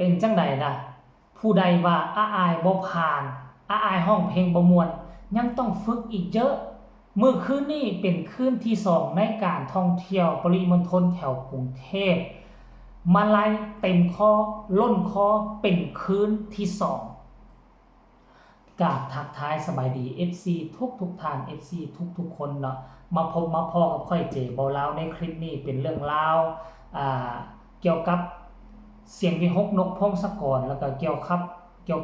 เป็นจังใดล่ะผู้ใดว่าอาอายบ่ผ่านอาอายห้องเพลงบ่ม่วนยังต้องฝึกอีกเยอะมื้อคืนนี้เป็นคืนที่2ในการท่องเที่ยวปริมณฑลแถวกรุงเทพมาลัยเต็มคอล้นคอเป็นคืนที่2กราบทักทายสบายดี FC ทุกท่าน FC ทุกคนเนาะมาพบมาพอกับค่อยเจเบาลาวในคลิปนี้เป็นเรื่องราวเกี่ยวกับเสียงวิหกนกพงศกรแล้วก็เกี่ยว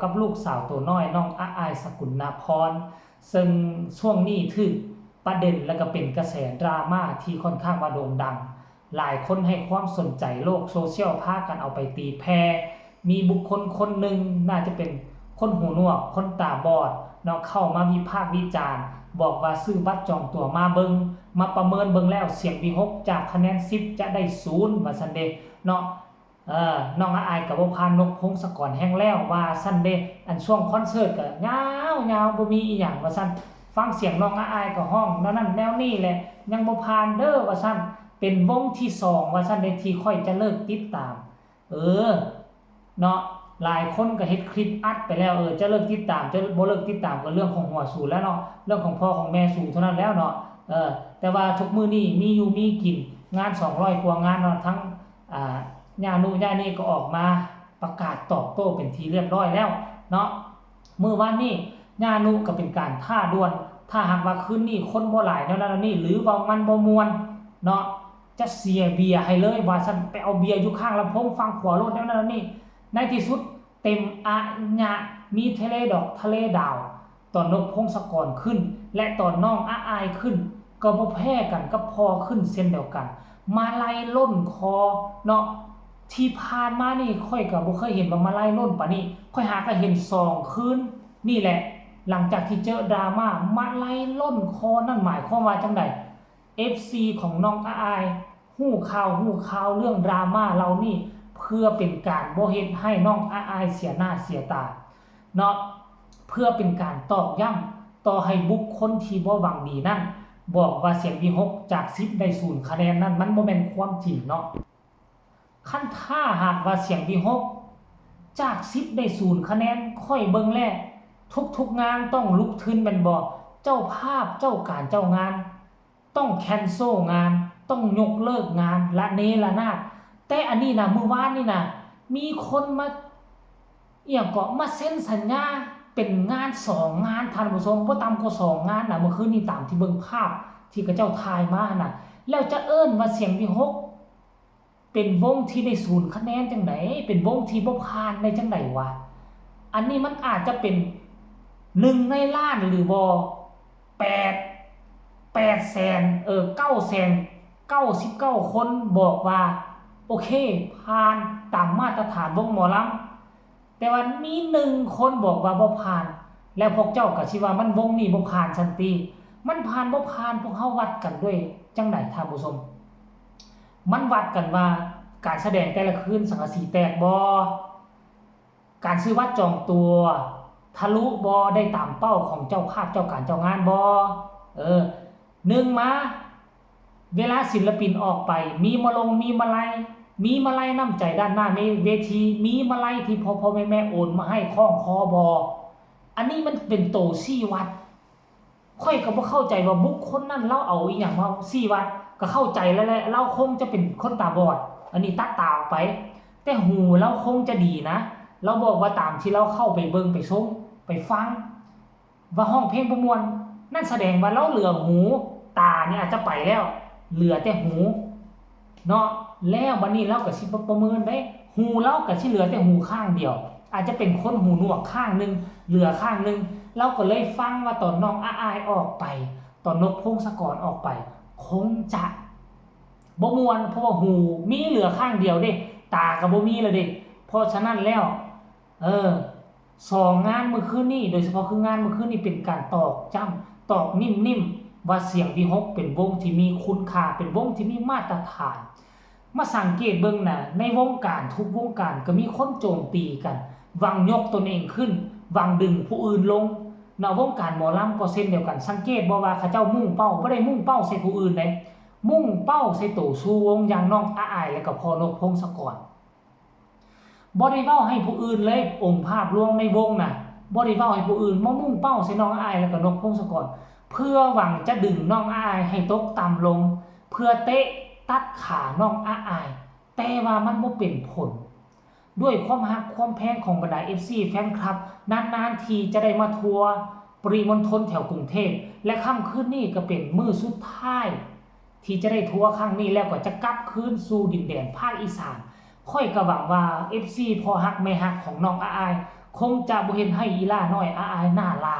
กับลูกสาวตัวน้อยน้องอาอายสกุลนาพรซึ่งช่วงนี้ถึงประเด็นแล้วก็เป็นกระแสดราม่าที่ค่อนข้างว่าโด่งดังหลายคนให้ความสนใจโลกโซเชียลพากันเอาไปตีแพร่มีบุคคลคนหนึ่งน่าจะเป็นคนหูหนวกคนตาบอดเนาะเข้ามาวิพากษ์วิจารณ์บอกว่าซื้อบัตรจองตั๋วมาเบิงมาประเมินเบิงแล้วเสียงวิหกจากคะแนน10จะได้0ว่าซั่นเด้เนาะน้องอาอายกับบ่ผ่านนกพงศกรแห้งแล้วว่าซั่นเด้อันช่วงคอนเสิร์ตก็ยาวๆบ่มีอีหยังว่าซั่นฟังเสียงน้องอาอายก็ห้องนั้นแนวนี้แหละยังบ่ผ่านเด้อว่าซั่นเป็นวงที่2ว่าซั่นเด้ที่ค่อยจะเลิกติดตามเนาะหลายคนก็เฮ็ดคลิปอัดไปแล้วจะเลิกติดตามจะบ่เลิกติดตามก็เรื่องของหัวสูแล้วเนาะเรื่องของพ่อของแม่สูเท่านั้นแล้วเนาะแต่ว่าทุกมื้อนี้มีอยู่มีกินงาน200กว่างานเนาะทั้งญานุญานี่ก็ออกมาประกาศตอบโต้เป็นทีเรียบร้อยแล้วเนาะมื้อวานนี้ญานุก็เป็นการท้าดวลถ้าหากว่าคืนนี้คนบ่หลายแนวนั้นนี่หรือว่ามันบ่ม่วนเนาะจะเสียเบียร์ให้เลยว่าซั่นไปเอาเบียร์อยู่ข้างลำโพงฟังขวารถแนวนั้นนี่ในที่สุดเต็มอะญะมีทะเลดอกทะเลดาวตอนนกพงศกรขึ้นและตอนน้องอาอายขึ้นก็บ่แพ้กันกับพอขึ้นเช่นเดียวกันมาไล่ล้นคอเนาะที่ผ่านมานี่ค่อยก็บ่เคยเห็นว่ามาไล่ล้นปานนี้ค่อยหาก็เห็น2คืนนี่แหละหลังจากที่เจอดราม่ามาไล่ล้นคอนั่นหมายความว่าจังได๋ FC ของน้องอาอายฮู้ข่าวเรื่องดราม่าเรานี่เพื่อเป็นการบ่เฮ็ดให้น้องอาอายเสียหน้าเสียตาเนาะเพื่อเป็นการตอกย้ำต่อให้บุคคลที่บ่หวังดีนั่นบอกว่าเสียงวิหกจาก10ได้0คะแนนนั่นมันบ่แม่นความจริงเนาะคันถ้าหากว่าเสียงวิหกจาก10ได้0คะแนนค่อยเบิ่งแลทุกงานต้องลุกขึ้นแม่นบ่เจ้าภาพเจ้าการเจ้างานต้องแคนเซิลงานต้องยกเลิกงานละเนระนาดแต่อันนี้นะมื้อวานนี่นะมีคนมาก็มาเซ็นสัญญาเป็นงาน2งานท่านผู้ชมบ่ต่ำกว่า2งานน่ะเมื่อคืนนี้ตามที่เบิ่งภาพที่เขาเจ้าถ่ายมาน่ะแล้วจะเอิ้นว่าเสียงวิหกเป็นวงที่ได้0คะแนนจังได๋เป็นวงที่บ่ผ่านได้จังได๋วะอันนี้มันอาจจะเป็น1ในล้านหรือบ่8แสน9แสน99คนบอกว่าโอเคผ่านตามมาตรฐานวงหมอลำแต่ว่ามี1คนบอกว่าบ่ผ่านแล้วพวกเจ้าก็สิว่ามันวงนี้บ่ผ่านซั่นติมันผ่านบ่ผ่านพวกเฮาวัดกันด้วยจังได๋ท่านผู้ชมมันวัดกันว่าการแสดงแต่ละคืนสังกะสีแตกบ่การซื้อบัตรจองตัวทะลุบ่ได้ตามเป้าของเจ้าภาพเจ้าการเจ้างานบ่1มาเวลาศิลปินออกไปมีมาลัยน้ำใจด้านหน้าในเวทีมีมาลัยที่พ่อแม่โอนมาให้คล้องคอบออันนี้มันเป็นโตซี่วัดค่อยก็บ่เข้าใจว่าบุคคลนั้นเราเอาอีหยังมาซี่วัดก็เข้าใจแล้วแหละเราคงจะเป็นคนตาบอดอันนี้ตัดตาออกไปแต่หูเราคงจะดีนะเราบอกว่าตามที่เราเข้าไปเบิ่งไปชมไปฟังว่าห้องเพลงบ่ม่วนนั่นแสดงว่าเราเหลือหูตาเนี่ยอาจจะไปแล้วเหลือแต่หูเนาะแล้วบัดนี้เราก็สิประเมินได้หูเราก็สิเหลือแต่หูข้างเดียวอาจจะเป็นคนหูหนวกข้างนึงเหลือข้างนึงเราก็เลยฟังว่าตอนน้องอาอายออกไปตอนนกพงศกรออกไปคงจะบ่ม่วนเพราะว่าหูมีเหลือข้างเดียวเด้ตาก็บ่มีแล้วเด้เพราะฉะนั้นแล้ว2งานเมื่อคืนนี้โดยเฉพาะคืองานเมื่อคืนนี้เป็นการตอกจ้ำตอกนิ่มๆว่าเสียงวิหกเป็นวงที่มีคุณค่าเป็นวงที่มีมาตรฐานมาสังเกตเบิ่งน่ะในวงการทุกวงการก็มีคนโจมตีกันหวังยกตนเองขึ้นหวังดึงผู้อื่นลงในวงการหมอลำก็เช่นเดียวกันสังเกตบ่ว่าเขาเจ้ามุ่งเป้าบ่ได้มุ่งเป้าใส่ผู้อื่นเด้มุ่งเป้าใส่ตัวสู่วงอย่างน้องอาอายและก็พ่อนกพงศกร บ่ได้เว้าให้ผู้อื่นเลยองค์ภาพรวมในวงน่ะบ่ได้เว้าให้ผู้อื่นมามุ่งเป้าใส่น้องอายแล้วก็นกพงศกรเพื่อหวังจะดึงน้องอายให้ตกต่ำลงเพื่อเตะตัดขาน้องอายแต่ว่ามันบ่เป็นผลด้วยความฮักความแพงของบรรดา FC แฟนคลับนานๆทีจะได้มาทัวร์ปริมณฑลแถวกรุงเทพและค่ำคืนนี้ก็เป็นมื้อสุดท้ายที่จะได้ทัวร์ครั้งนี้แล้วก็จะกลับคืนสู่ดินแดนภาคอีสานค่อยก็หวังว่า FC พอฮักแม่ฮักของน้องอายคงจะบ่เฮ็ดให้อีล่าน้อยอายหน้าลา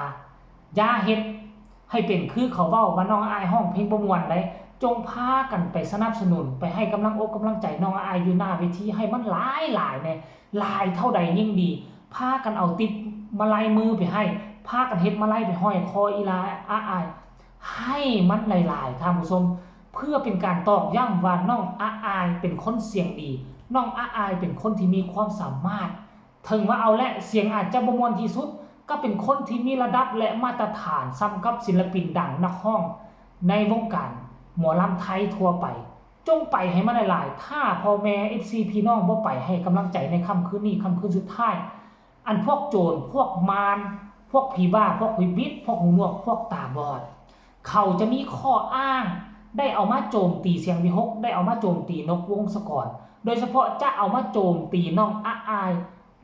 อย่าเฮ็ดให้เป็นคือเขาเว้าว่าน้องอายร้องเพลงบ่ม่วนได้จงพากันไปสนับสนุนไปให้กำลังอกกำลังใจน้องอายอยู่หน้าเวทีให้มันหลายๆแน่หลายเท่าใดยิ่งดีพากันเอาติปมาลัยมือไปให้พากันเฮ็ดมาลัยไปห้อยคออีลาอายให้มันหลายๆท่านผู้ชมเพื่อเป็นการตอกย้ำว่าน้องอายเป็นคนเสียงดีน้องอายเป็นคนที่มีความสามารถถึงว่าเอาและเสียงอาจจะบ่ม่วนที่สุดก็เป็นคนที่มีระดับและมาตรฐานซ้ำกับศิลปินดังนักร้องในวงการหมอลำไทยทั่วไปจงไปให้มันหลายๆถ้าพ่อแม่ FC พี่น้องบ่ไปให้กำลังใจในค่ำคืนนี้ค่ำคืนสุดท้ายอันพวกโจรพวกมารพวกผีบ้าพวกผีบิดพวกหูหนวกพวกตาบอดเขาจะมีข้ออ้างได้เอามาโจมตีเสียงวิหกได้เอามาโจมตีนกวงศกรโดยเฉพาะจะเอามาโจมตีน้องอาย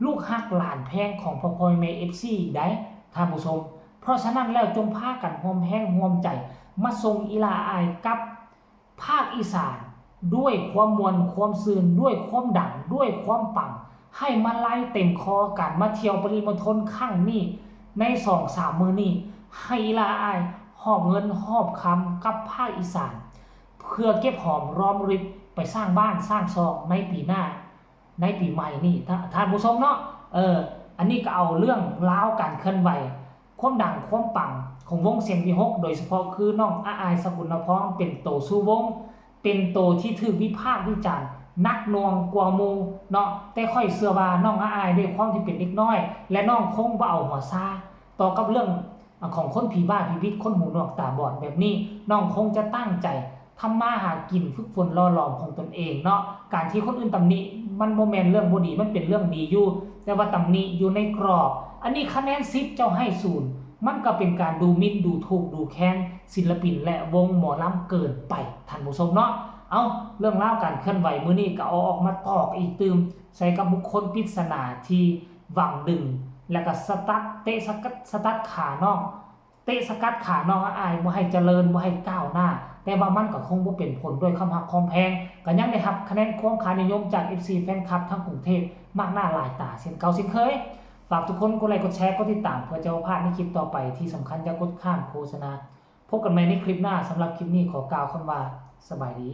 ลูกฮักหลานแพงของพ่อพ่อแม่ FC ได้ท่านผู้ชมเพราะฉะนั้นแล้วจงพากันร่วมแห้งร่วมใจมาส่งอีลาอายกับภาคอีสานด้วยความมวลความซื่นด้วยความดังด้วยความปังให้มาไล่เต็มคอกันมาเที่ยวปริมณฑลครั้งนี้ใน 2-3 มื้อนี้ให้อีลาอายหอบเงินหอบคำกับภาคอีสานเพื่อเก็บหอมรอมริบไปสร้างบ้านสร้างซองในปีหน้าในปีใหม่นี่ท่านผู้ชมเนาะอันนี้ก็เอาเรื่องราวการเคลื่อนไหวความดังความปังของวงเสียงวิหกโดยเฉพาะคือน้องอายสกุลนพรเป็นโตสู้วงเป็นโตที่ถูกวิพากษ์วิจารณ์นักนวงกว่าหมู่เนาะแต่ค่อยเชื่อว่าน้องอายด้วยความที่เป็นเด็กน้อยและน้องคงบ่เอาหัวซาต่อกับเรื่องของคนผีบ้าผีบิดคนหูหนวกตาบอดแบบนี้น้องคงจะตั้งใจทำมาหากินฝึกฝนล่อหลอมของตนเองเนาะการที่คนอื่นตำหนิมันบ่แม่นเรื่องบ่ดีมันเป็นเรื่องดีอยู่แต่ว่าตำหนิอยู่ในกรอบอันนี้คะแนน10เจ้าให้0มันก็เป็นการดูหมิ่นดูถูกดูแคลนศิลปินและวงหมอลำเกินไปท่านผู้ชมเนาะเอาเรื่องราวการเคลื่อนไหวมื้อนี้ก็เอาออกมาตอกอีกตืมใส่กับบุคคลปริศนาที่หวังดึงแล้วก็สตัดเตะสตัดขาน้องเตะสกัดขาน้องอายบ่ให้เจริญบ่ให้ก้าวหน้าแต่ว่ามันก็คงบ่เป็นผลด้วยคำหักความแพงก็ยังได้รับคะแนนความค่านิยมจาก FC แฟนคลับทั้งกรุงเทพมากหน้าหลายตาเช่นเก่าเช่นเคยฝากทุกคนกดไลค์กดแชร์กดติดตามเพื่อจะไม่พลาดในคลิปต่อไปที่สำคัญอย่ากดข้ามโฆษณาพบกันใหม่ในคลิปหน้าสำหรับคลิปนี้ขอกล่าวคำว่าสบายดี